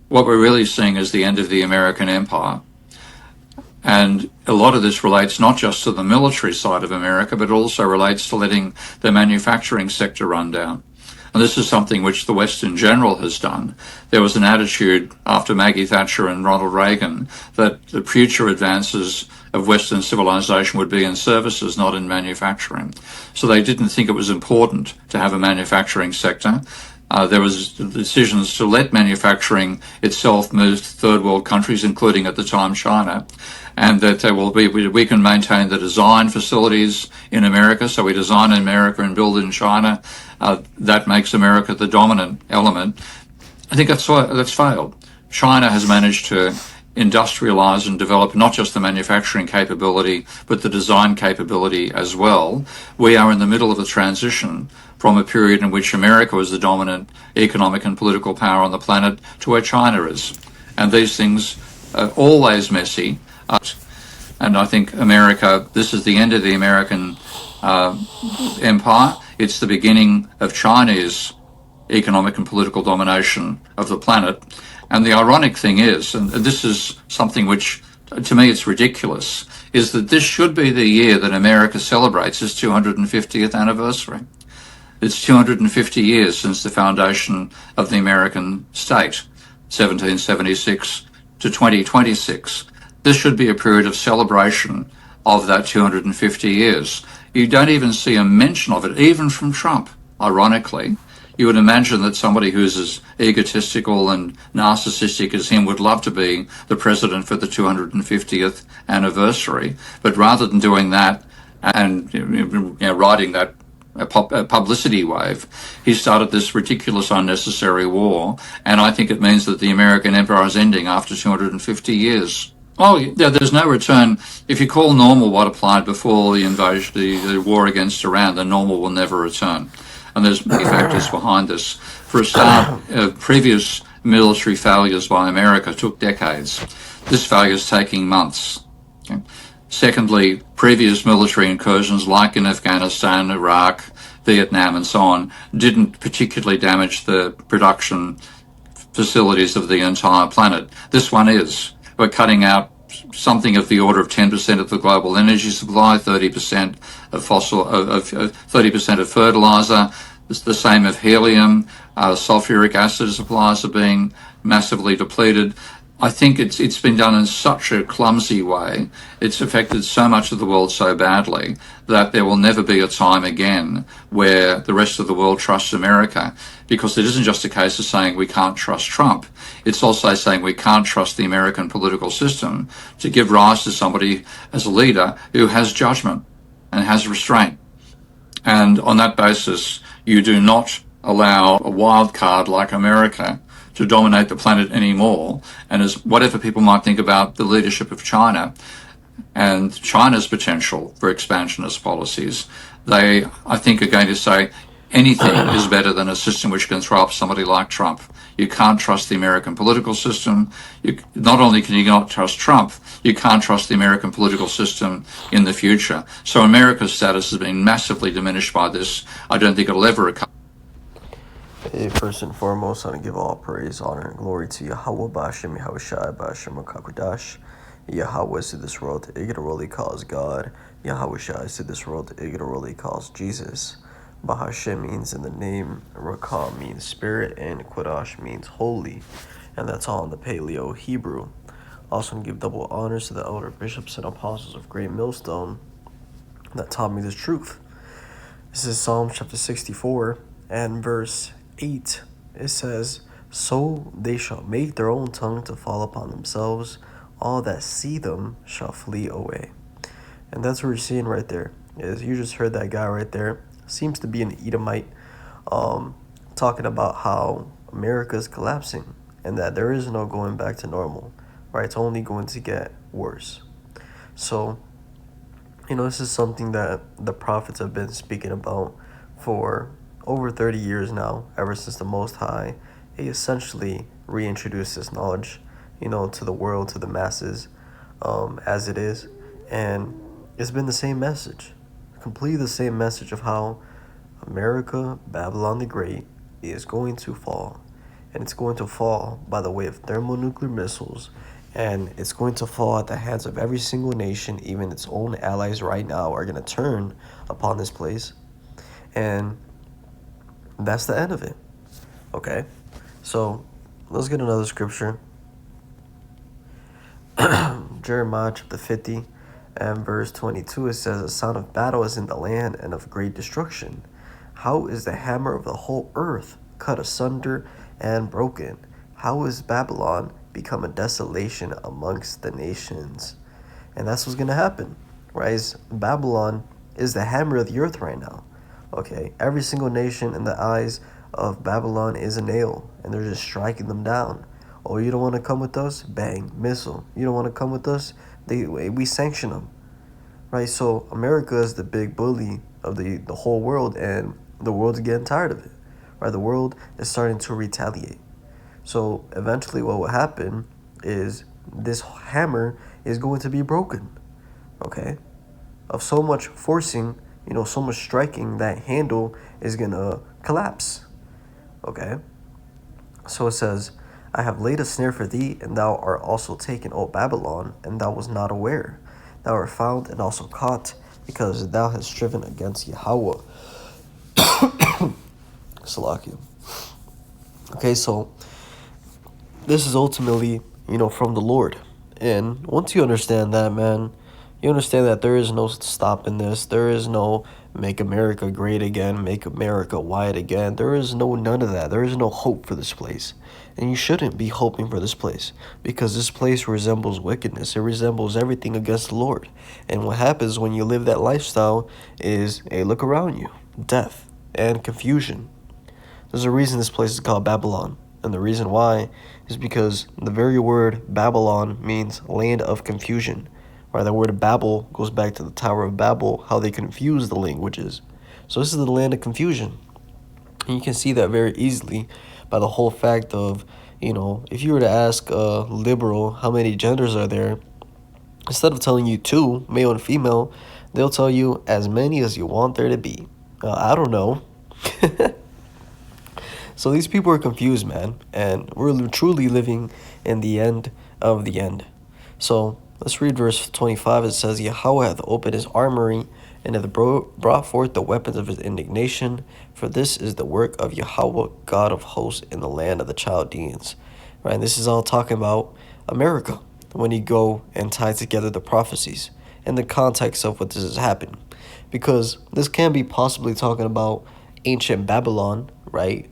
What we're really seeing is the end of the American empire. And a lot of this relates not just to the military side of America, but also relates to letting the manufacturing sector run down. And this is something which the West in general has done. There was an attitude after Maggie Thatcher and Ronald Reagan that the future advances of Western civilization would be in services, not in manufacturing. So they didn't think it was important to have a manufacturing sector. There was decisions to let manufacturing itself move to third world countries, including at the time China, and that we can maintain the design facilities in America. So we design in America and build in China. That makes America the dominant element. I think that's failed. China has managed to industrialize and develop not just the manufacturing capability, but the design capability as well. We are in the middle of a transition from a period in which America was the dominant economic and political power on the planet to where China is. And these things are always messy. And I think America, this is the end of the American empire. It's the beginning of Chinese economic and political domination of the planet. And the ironic thing is, and this is something which, to me, it's ridiculous, is that this should be the year that America celebrates its 250th anniversary. It's 250 years since the foundation of the American state, 1776 to 2026. This should be a period of celebration of that 250 years. You don't even see a mention of it, even from Trump, ironically. You would imagine that somebody who's as egotistical and narcissistic as him would love to be the president for the 250th anniversary. But rather than doing that and riding that publicity wave, he started this ridiculous, unnecessary war. And I think it means that the American empire is ending after 250 years. Oh, yeah, there's no return. If you call normal what applied before the invasion, the war against Iran, then normal will never return. And there's many factors behind this. For a start, previous military failures by America took decades. This failure is taking months. Okay. Secondly, previous military incursions like in Afghanistan, Iraq, Vietnam, and so on, didn't particularly damage the production facilities of the entire planet. This one is. We're cutting out something of the order of 10% of the global energy supply, 30% of 30% of fertilizer, the same of helium, sulfuric acid supplies are being massively depleted. I think it's been done in such a clumsy way. It's affected so much of the world so badly that there will never be a time again where the rest of the world trusts America, because it isn't just a case of saying we can't trust Trump. It's also saying we can't trust the American political system to give rise to somebody as a leader who has judgment and has restraint. And on that basis, you do not allow a wild card like America to dominate the planet anymore. And as whatever people might think about the leadership of China and China's potential for expansionist policies, they, I think, are going to say anything is better than a system which can throw up somebody like Trump. You can't trust the American political system. Not only can you not trust Trump, you can't trust the American political system in the future. So America's status has been massively diminished by this. I don't think it'll ever recover. First and foremost, I want to give all praise, honor, and glory to Yahweh Bashem, Yahweh Shai Bashem, Makakudash. Yahweh to this world, Ignorally calls God. Yahweh Shai to this world, Ignorally calls Jesus. Bahashem means in the name, Rakam means spirit, and Kodash means holy. And that's all in the Paleo Hebrew. Also, give double honors to the elder bishops and apostles of Great Millstone that taught me this truth. This is Psalm chapter 64 and verse 8. It says, "So they shall make their own tongue to fall upon themselves. All that see them shall flee away." And that's what we're seeing right there. Is you just heard that guy right there. Seems to be an Edomite, talking about how America is collapsing and that there is no going back to normal. Right? It's only going to get worse. So, this is something that the prophets have been speaking about for over 30 years now, ever since the Most High, he essentially reintroduced this knowledge, to the world, to the masses, as it is. And it's been the same message, completely the same message of how America, Babylon the Great, is going to fall. and it's going to fall by the way of thermonuclear missiles, and it's going to fall at the hands of every single nation. Even its own allies right now are going to turn upon this place, and that's the end of it. Okay, so let's get another scripture. Jeremiah chapter 50 and verse 22, it says, "A sound of battle is in the land and of great destruction. How is the hammer of the whole earth cut asunder and broken? How is Babylon become a desolation amongst the nations?" And that's what's going to happen, right? Babylon is the hammer of the earth right now. Okay, every single nation in the eyes of Babylon is a nail, and they're just striking them down. Oh, you don't want to come with us? Bang, missile. You don't want to come with us? We sanction them, right? So America is the big bully of the whole world, and the world's getting tired of it, right? The world is starting to retaliate. So eventually what will happen is this hammer is going to be broken, okay? Of so much forcing, so much striking, that handle is going to collapse, okay? So it says, "I have laid a snare for thee, and thou art also taken, O Babylon, and thou was not aware. Thou art found and also caught, because thou hast striven against Yahweh." Salakia. Okay, so this is ultimately, from the Lord. And once you understand that, man, you understand that there is no stopping this. There is no make America great again, make America white again. There is none of that. There is no hope for this place. And you shouldn't be hoping for this place, because this place resembles wickedness. It resembles everything against the Lord. And what happens when you live that lifestyle is, hey, look around you, death and confusion. There's a reason this place is called Babylon. And the reason why is because the very word Babylon means land of confusion. Right? The word Babel goes back to the Tower of Babel, how they confuse the languages. So this is the land of confusion. And you can see that very easily by the whole fact of, if you were to ask a liberal how many genders are there, instead of telling you 2, male and female, they'll tell you as many as you want there to be. I don't know. So these people are confused, man, and we're truly living in the end of the end. So let's read verse 25. It says, "Yahweh hath opened his armory, and hath brought forth the weapons of his indignation, for this is the work of Yahweh, God of hosts, in the land of the Chaldeans." Right, and this is all talking about America, when you go and tie together the prophecies and the context of what this has happened. Because this can be possibly talking about ancient Babylon, right?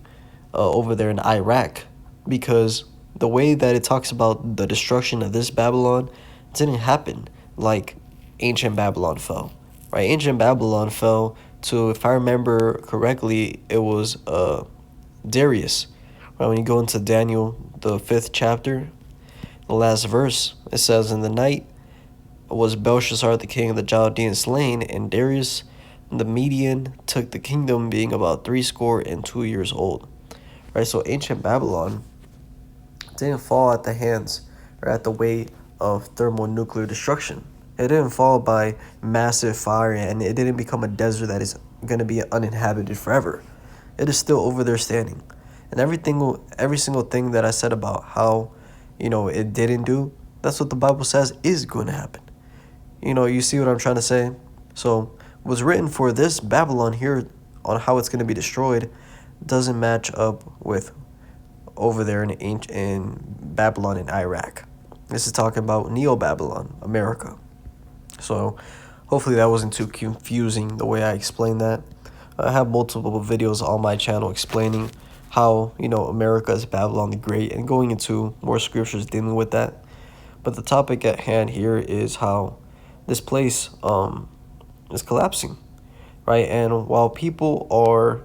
Over there in Iraq, because the way that it talks about the destruction of this Babylon didn't happen like ancient Babylon fell, right? Ancient Babylon fell to, if I remember correctly, it was Darius, right? When you go into Daniel, the 5th chapter, the last verse, it says, "In the night was Belshazzar the king of the Chaldeans slain, and Darius the Median took the kingdom, being about 62 years old." Right, so ancient Babylon didn't fall at the hands or at the weight of thermonuclear destruction. It didn't fall by massive fire, and it didn't become a desert that is going to be uninhabited forever. It is still over there standing. And every single thing that I said about how, it didn't do, that's what the Bible says is going to happen. You see what I'm trying to say? So what's written for this Babylon here on how it's going to be destroyed doesn't match up with over there in Babylon in Iraq. This is talking about Neo-Babylon, America. So hopefully that wasn't too confusing the way I explained that. I have multiple videos on my channel explaining how, America is Babylon the Great, and going into more scriptures dealing with that. But the topic at hand here is how this place is collapsing, right? And while people are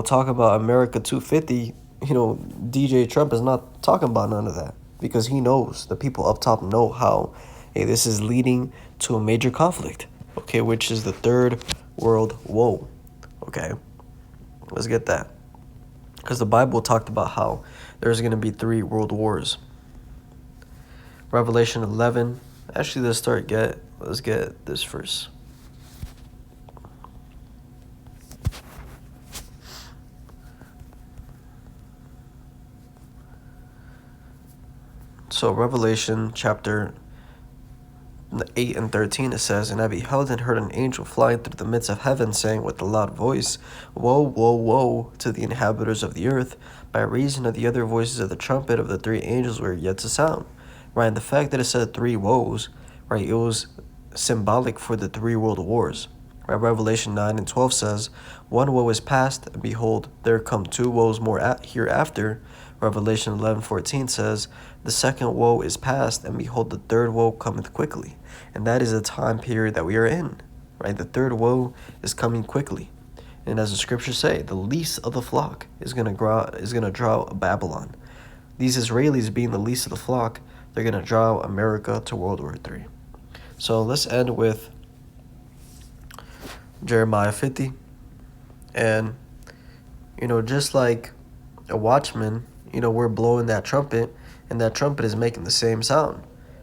talk about America 250, DJ Trump is not talking about none of that, because he knows, the people up top know how, hey, this is leading to a major conflict, okay, which is the Third World Woe, okay? Let's get that. Because the Bible talked about how there's going to be 3 world wars. Revelation 11. Actually, let's get this first. So Revelation chapter 8 and 13, it says, "And I beheld and heard an angel flying through the midst of heaven, saying with a loud voice, Woe, woe, woe to the inhabitants of the earth, by reason of the other voices of the trumpet of the three angels were yet to sound." Right, and the fact that it said three woes, right, it was symbolic for the three world wars. Right, Revelation 9 and 12 says, "One woe is past, and behold, there come two woes more hereafter." Revelation 11:14 says, "The second woe is past, and behold, the third woe cometh quickly." And that is the time period that we are in, right? The third woe is coming quickly. And as the scriptures say, the least of the flock is gonna draw Babylon. These Israelis being the least of the flock, they're gonna draw America to World War III. So let's end with Jeremiah 50. And, just like a watchman, we're blowing that trumpet, and that trumpet is making the same sound,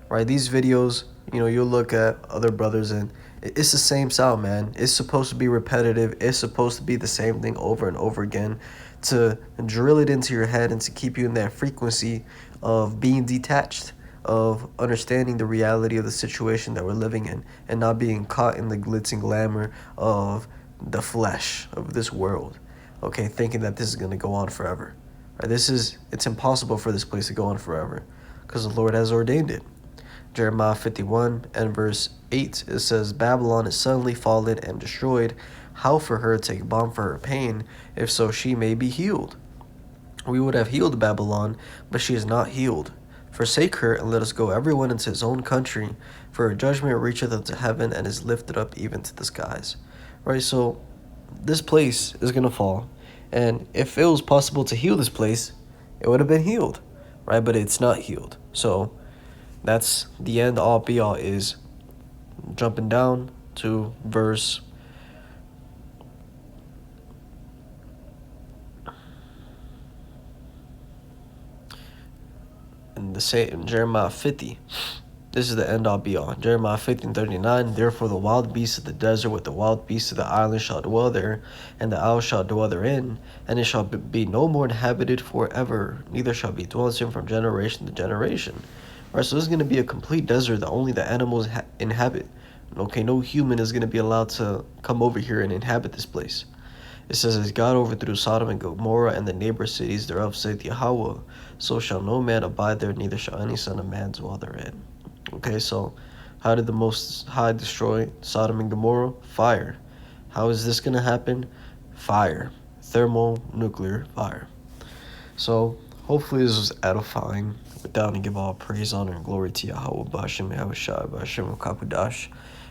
right? These videos, you'll look at other brothers, and it's the same sound, man. It's supposed to be repetitive. It's supposed to be the same thing over and over again to drill it into your head and to keep you in that frequency of being detached, of understanding the reality of the situation that we're living in, and not being caught in the glitz and glamour of the flesh of this world, okay, thinking that this is going to go on forever. Right? It's impossible for this place to go on forever because the Lord has ordained it. Jeremiah 51 and verse 8, it says, "Babylon is suddenly fallen and destroyed. How for her take balm for her pain, if so she may be healed? We would have healed Babylon, but she is not healed. Forsake her, and let us go everyone into his own country, for her judgment reacheth unto heaven, and is lifted up even to the skies." Right, so this place is going to fall. And if it was possible to heal this place, it would have been healed, right? But it's not healed. So that's the end all be all, is jumping down to verse in Jeremiah 50. This is the end all be all. Jeremiah 50 and 39, "Therefore the wild beasts of the desert with the wild beasts of the island shall dwell there, and the owl shall dwell therein, and it shall be no more inhabited forever, neither shall be dwelt in from generation to generation." Right, so this is going to be a complete desert that only the animals inhabit. Okay, no human is going to be allowed to come over here and inhabit this place. It says, "As God overthrew Sodom and Gomorrah and the neighbor cities thereof, saith Yahweh, so shall no man abide there, neither shall any son of man dwell therein." Okay, so how did the Most High destroy Sodom and Gomorrah? Fire. How is this going to happen? Fire. Thermonuclear fire. So hopefully this was edifying. With that, I give all praise, honor, and glory to Yahweh, Bashem, Yahushua, Bashem, Kakudash,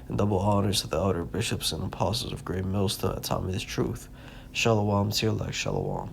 and double honors to the elder bishops and apostles of Great Millstone at time of this truth. Shalom, Tirlak, Shalom.